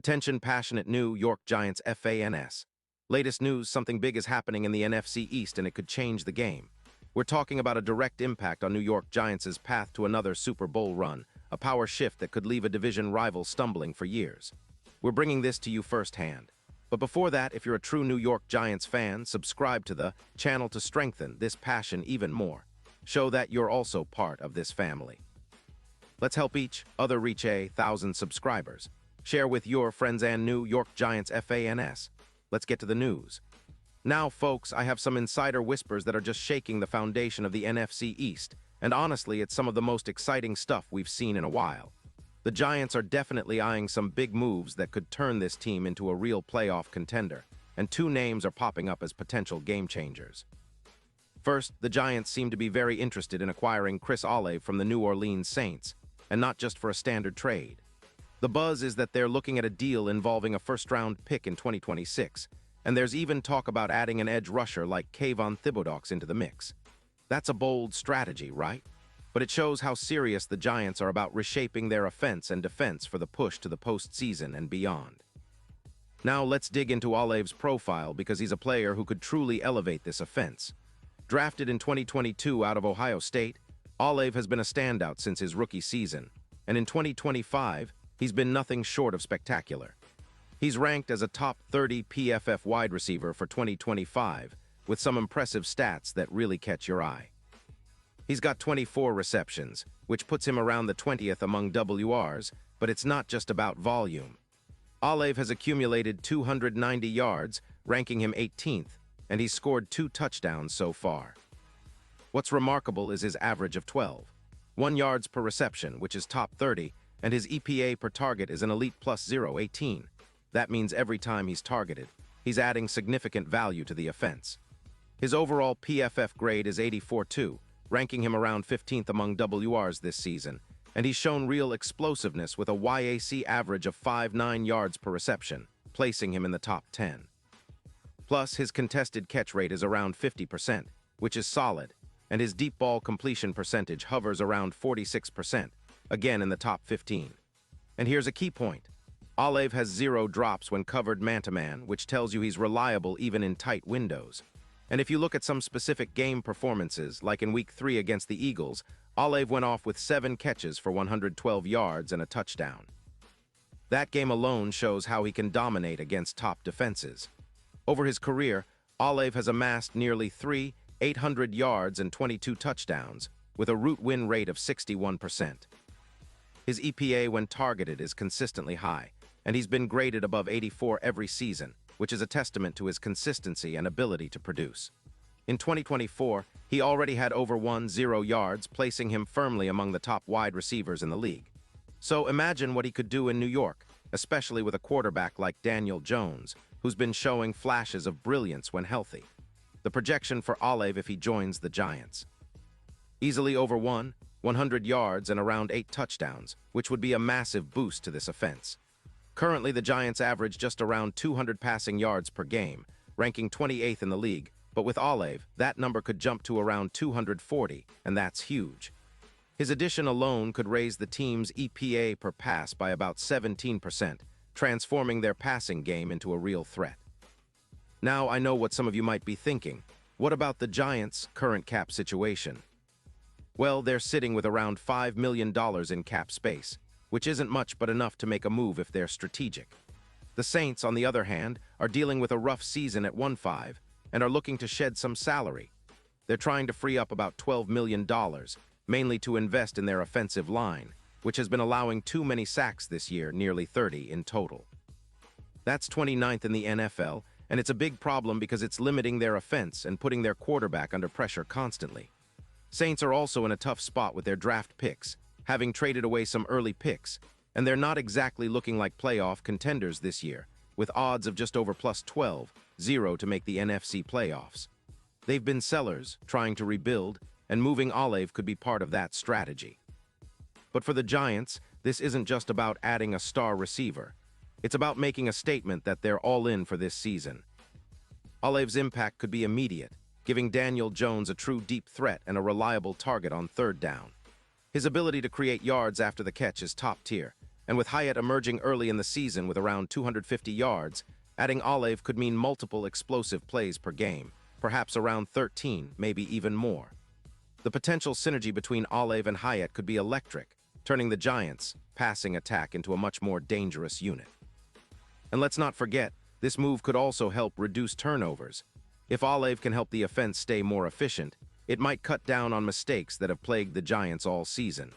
Attention passionate New York Giants fans. Latest news, something big is happening in the NFC East and it could change the game. We're talking about a direct impact on New York Giants' path to another Super Bowl run, a power shift that could leave a division rival stumbling for years. We're bringing this to you firsthand. But before that, if you're a true New York Giants fan, subscribe to the channel to strengthen this passion even more. Show that you're also part of this family. Let's help each other reach 1,000 subscribers. Share with your friends and New York Giants fans. Let's get to the news. Now, folks, I have some insider whispers that are just shaking the foundation of the NFC East, and honestly, it's some of the most exciting stuff we've seen in a while. The Giants are definitely eyeing some big moves that could turn this team into a real playoff contender, and two names are popping up as potential game changers. First, the Giants seem to be very interested in acquiring Chris Olave from the New Orleans Saints, and not just for a standard trade. The buzz is that they're looking at a deal involving a first-round pick in 2026, and there's even talk about adding an edge rusher like Kayvon Thibodeaux into the mix. That's a bold strategy, right? But it shows how serious the Giants are about reshaping their offense and defense for the push to the postseason and beyond. Now let's dig into Olave's profile because he's a player who could truly elevate this offense. Drafted in 2022 out of Ohio State, Olave has been a standout since his rookie season, and in 2025, he's been nothing short of spectacular. He's ranked as a top 30 PFF wide receiver for 2025, with some impressive stats that really catch your eye. He's got 24 receptions, which puts him around the 20th among WRs, but it's not just about volume. Olave has accumulated 290 yards, ranking him 18th, and he's scored 2 touchdowns so far. What's remarkable is his average of 1 yards per reception, which is top 30, and his EPA per target is an elite plus 0.18. That means every time he's targeted, he's adding significant value to the offense. His overall PFF grade is 84.2, ranking him around 15th among WRs this season, and he's shown real explosiveness with a YAC average of 5.9 yards per reception, placing him in the top 10. Plus, his contested catch rate is around 50%, which is solid, and his deep ball completion percentage hovers around 46%, again in the top 15. And here's a key point. Olave has 0 drops when covered man-to-man, which tells you he's reliable even in tight windows. And if you look at some specific game performances, like in Week 3 against the Eagles, Olave went off with 7 catches for 112 yards and a touchdown. That game alone shows how he can dominate against top defenses. Over his career, Olave has amassed nearly 800 yards and 22 touchdowns, with a route win rate of 61%. His EPA when targeted is consistently high, and he's been graded above 84 every season, which is a testament to his consistency and ability to produce. In 2024, he already had over 10 yards, placing him firmly among the top wide receivers in the league. So imagine what he could do in New York, especially with a quarterback like Daniel Jones, who's been showing flashes of brilliance when healthy. The projection for Olave if he joins the Giants: easily over 100 yards and around 8 touchdowns, which would be a massive boost to this offense. Currently, the Giants average just around 200 passing yards per game, ranking 28th in the league, but with Olave, that number could jump to around 240, and that's huge. His addition alone could raise the team's EPA per pass by about 17%, transforming their passing game into a real threat. Now, I know what some of you might be thinking. What about the Giants' current cap situation? Well, they're sitting with around $5 million in cap space, which isn't much but enough to make a move if they're strategic. The Saints, on the other hand, are dealing with a rough season at 1-5 and are looking to shed some salary. They're trying to free up about $12 million, mainly to invest in their offensive line, which has been allowing too many sacks this year, nearly 30 in total. That's 29th in the NFL, and it's a big problem because it's limiting their offense and putting their quarterback under pressure constantly. Saints are also in a tough spot with their draft picks, having traded away some early picks, and they're not exactly looking like playoff contenders this year, with odds of just over plus 12-0 to make the NFC playoffs. They've been sellers, trying to rebuild, and moving Olave could be part of that strategy. But for the Giants, this isn't just about adding a star receiver. It's about making a statement that they're all in for this season. Olave's impact could be immediate, giving Daniel Jones a true deep threat and a reliable target on third down. His ability to create yards after the catch is top tier, And with Hyatt emerging early in the season with around 250 yards, adding Olave could mean multiple explosive plays per game, perhaps around 13, maybe even more. The potential synergy between Olave and Hyatt could be electric, turning the Giants' passing attack into a much more dangerous unit. And let's not forget, this move could also help reduce turnovers. If Olave can help the offense stay more efficient, it might cut down on mistakes that have plagued the Giants all season.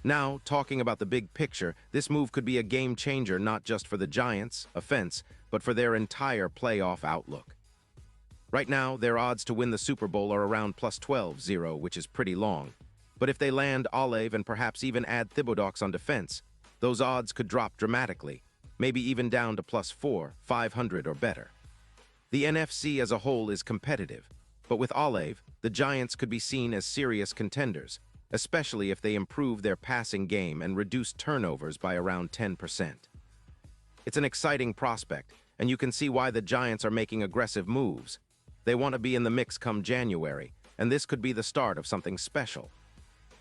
Now, talking about the big picture, this move could be a game changer not just for the Giants' offense, but for their entire playoff outlook. Right now, their odds to win the Super Bowl are around plus 12-0, which is pretty long. But if they land Olave and perhaps even add Thibodeaux on defense, those odds could drop dramatically, maybe even down to plus 500 or better. The NFC as a whole is competitive, but with Olave, the Giants could be seen as serious contenders, especially if they improve their passing game and reduce turnovers by around 10%. It's an exciting prospect, and you can see why the Giants are making aggressive moves. They want to be in the mix come January, and this could be the start of something special.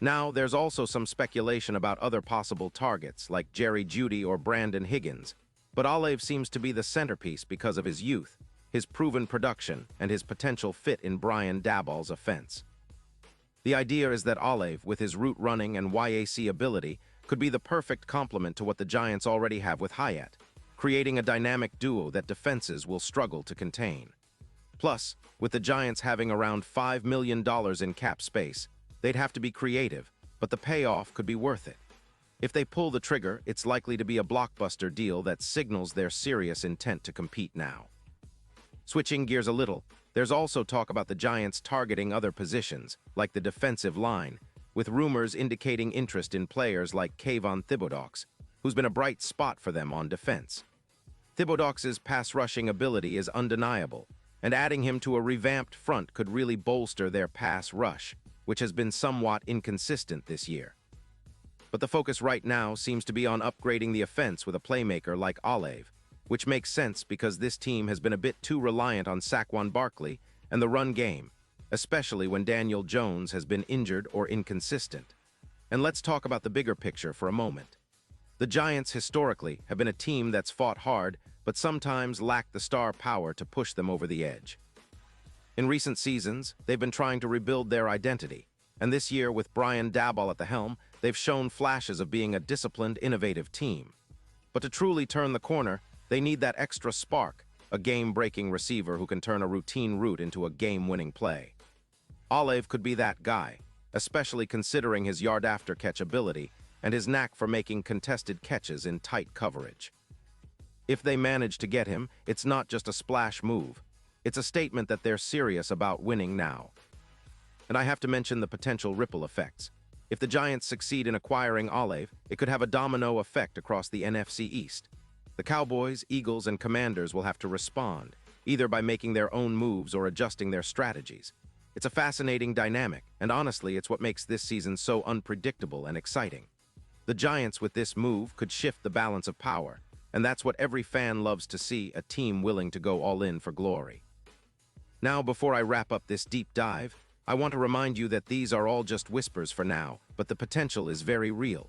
Now, there's also some speculation about other possible targets, like Jerry Jeudy or Brandon Higgins, but Olave seems to be the centerpiece because of his youth, his proven production, and his potential fit in Brian Daboll's offense. The idea is that Olave, with his route running and YAC ability, could be the perfect complement to what the Giants already have with Hyatt, creating a dynamic duo that defenses will struggle to contain. Plus, with the Giants having around $5 million in cap space, they'd have to be creative, but the payoff could be worth it. If they pull the trigger, it's likely to be a blockbuster deal that signals their serious intent to compete now. Switching gears a little, there's also talk about the Giants targeting other positions, like the defensive line, with rumors indicating interest in players like Kayvon Thibodeaux, who's been a bright spot for them on defense. Thibodeaux' pass-rushing ability is undeniable, and adding him to a revamped front could really bolster their pass rush, which has been somewhat inconsistent this year. But the focus right now seems to be on upgrading the offense with a playmaker like Olave, which makes sense because this team has been a bit too reliant on Saquon Barkley and the run game, especially when Daniel Jones has been injured or inconsistent. And let's talk about the bigger picture for a moment. The Giants historically have been a team that's fought hard, but sometimes lack the star power to push them over the edge. In recent seasons, they've been trying to rebuild their identity, and this year with Brian Daboll at the helm, they've shown flashes of being a disciplined, innovative team. But to truly turn the corner, they need that extra spark, a game-breaking receiver who can turn a routine route into a game-winning play. Olave could be that guy, especially considering his yard-after-catch ability and his knack for making contested catches in tight coverage. If they manage to get him, it's not just a splash move. It's a statement that they're serious about winning now. And I have to mention the potential ripple effects. If the Giants succeed in acquiring Olave, it could have a domino effect across the NFC East. The Cowboys, Eagles, and Commanders will have to respond, either by making their own moves or adjusting their strategies. It's a fascinating dynamic, and honestly, it's what makes this season so unpredictable and exciting. The Giants, with this move, could shift the balance of power, and that's what every fan loves to see, a team willing to go all in for glory. Now, before I wrap up this deep dive, I want to remind you that these are all just whispers for now, but the potential is very real.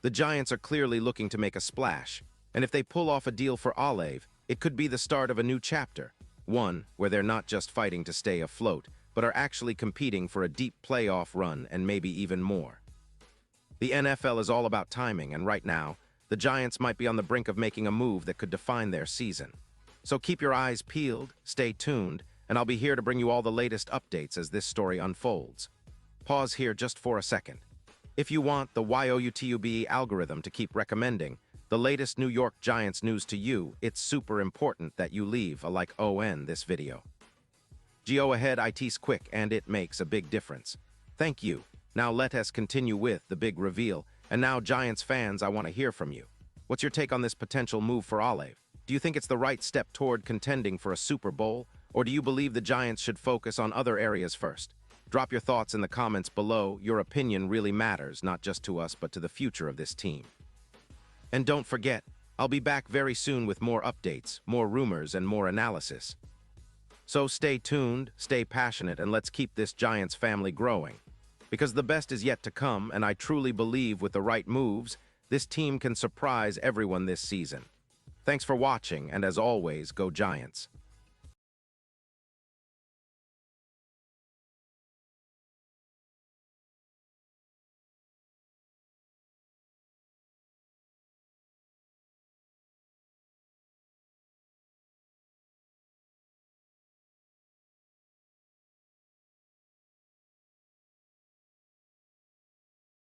The Giants are clearly looking to make a splash, and if they pull off a deal for Olave, it could be the start of a new chapter, one where they're not just fighting to stay afloat, but are actually competing for a deep playoff run and maybe even more. The NFL is all about timing, and right now, the Giants might be on the brink of making a move that could define their season. So keep your eyes peeled, stay tuned, and I'll be here to bring you all the latest updates as this story unfolds. Pause here just for a second. If you want the YOUTUBE algorithm to keep recommending the latest New York Giants news to you, it's super important that you leave a like on this video. Go ahead, it's quick and it makes a big difference. Thank you. Now let us continue with the big reveal. And now, Giants fans, I want to hear from you. What's your take on this potential move for Olave? Do you think it's the right step toward contending for a Super Bowl? Or do you believe the Giants should focus on other areas first? Drop your thoughts in the comments below. Your opinion really matters, not just to us, but to the future of this team. And don't forget, I'll be back very soon with more updates, more rumors, and more analysis. So stay tuned, stay passionate, and let's keep this Giants family growing. Because the best is yet to come, and I truly believe with the right moves, This team can surprise everyone this season. Thanks for watching, and as always, go Giants.